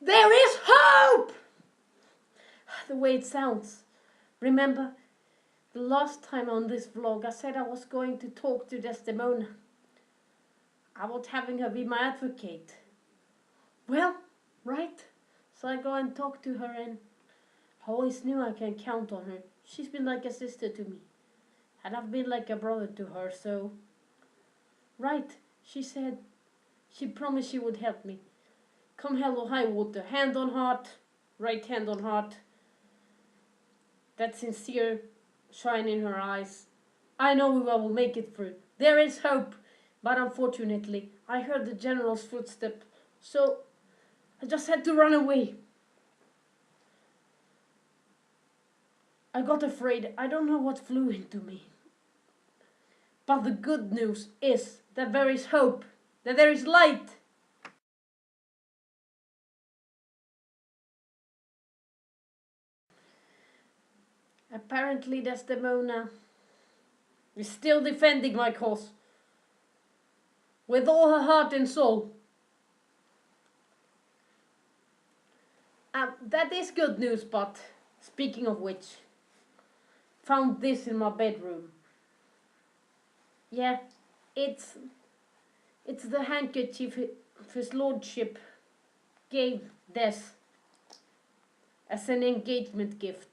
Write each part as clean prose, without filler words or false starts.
There is hope! The way it sounds. Remember, the last time on this vlog I said I was going to talk to Desdemona. I was having her be my advocate. Well, right. So I go and talk to her, and I always knew I can count on her. She's been like a sister to me. And I've been like a brother to her, so... Right, she said. She promised she would help me. Come hell or high water, hand on heart, right hand on heart. That sincere shine in her eyes. I know we will make it through. There is hope. But unfortunately, I heard the general's footstep, so I just had to run away. I got afraid. I don't know what flew into me. But the good news is that there is hope, that there is light. Apparently Desdemona is still defending my cause with all her heart and soul. That is good news, but speaking of which, found this in my bedroom. Yeah, it's the handkerchief his lordship gave Des as an engagement gift.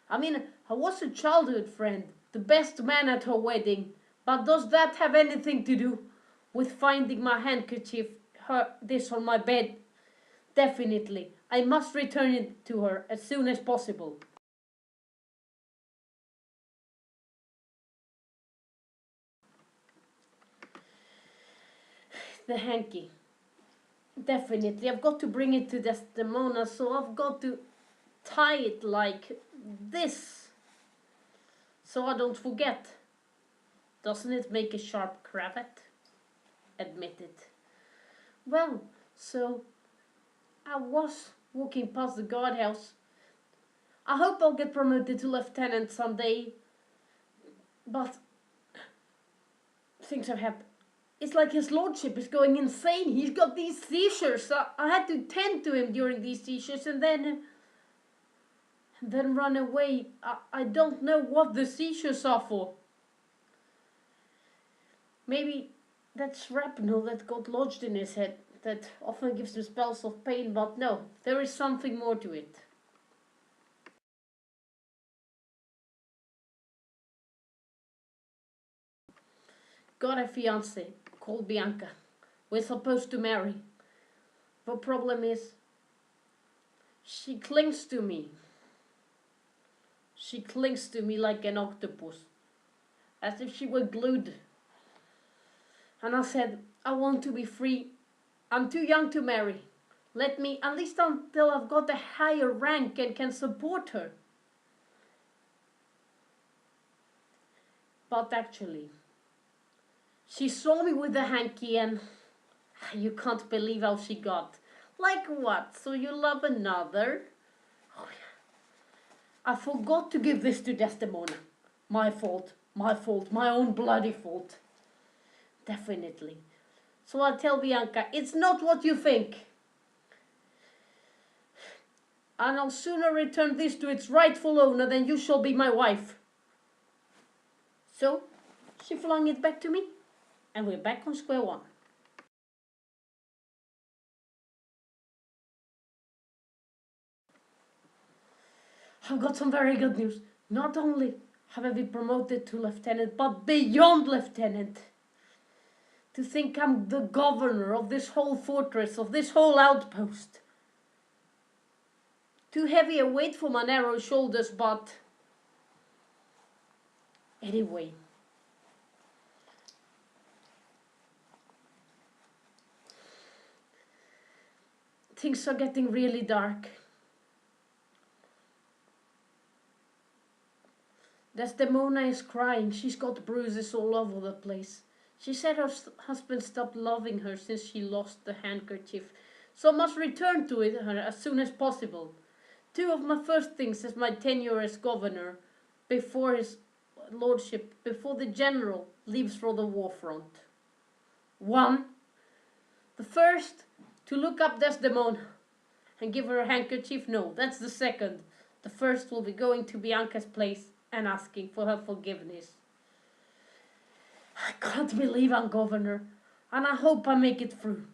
I mean, I was a childhood friend, the best man at her wedding, but does that have anything to do with finding my handkerchief, this on my bed? Definitely, I must return it to her as soon as possible. The hanky. Definitely, I've got to bring it to Desdemona, so I've got to tie it like this, so I don't forget. Doesn't it make a sharp cravat? Admit it. Well, so I was walking past the guardhouse. I hope I'll get promoted to lieutenant someday, but things have happened. It's like his lordship is going insane. He's got these seizures. I had to tend to him during these seizures and then run away. I don't know what the seizures are for. Maybe that shrapnel that got lodged in his head that often gives him spells of pain, but no, there is something more to it. Got a fiancée called Bianca. We're supposed to marry. The problem is, she clings to me. She clings to me like an octopus, as if she were glued. And I said, I want to be free. I'm too young to marry. Let me, at least until I've got a higher rank and can support her. But actually, she saw me with the hanky and you can't believe how she got. Like what? So you love another? Oh, yeah. I forgot to give this to Desdemona. My fault, my own bloody fault. Definitely. So I'll tell Bianca, it's not what you think. And I'll sooner return this to its rightful owner than you shall be my wife. So, she flung it back to me, and we're back on square one. I've got some very good news. Not only have I been promoted to lieutenant, but beyond lieutenant. To think I'm the governor of this whole fortress, of this whole outpost. Too heavy a weight for my narrow shoulders, but... Anyway. Things are getting really dark. Desdemona is crying. She's got bruises all over the place. She said her husband stopped loving her since she lost the handkerchief, so must return to it her as soon as possible. Two of my first things as my tenure as governor, before his lordship, before the general leaves for the war front. One, the first, to look up Desdemona, and give her a handkerchief? No, that's the second. The first will be going to Bianca's place and asking for her forgiveness. I can't believe I'm governor, and I hope I make it through.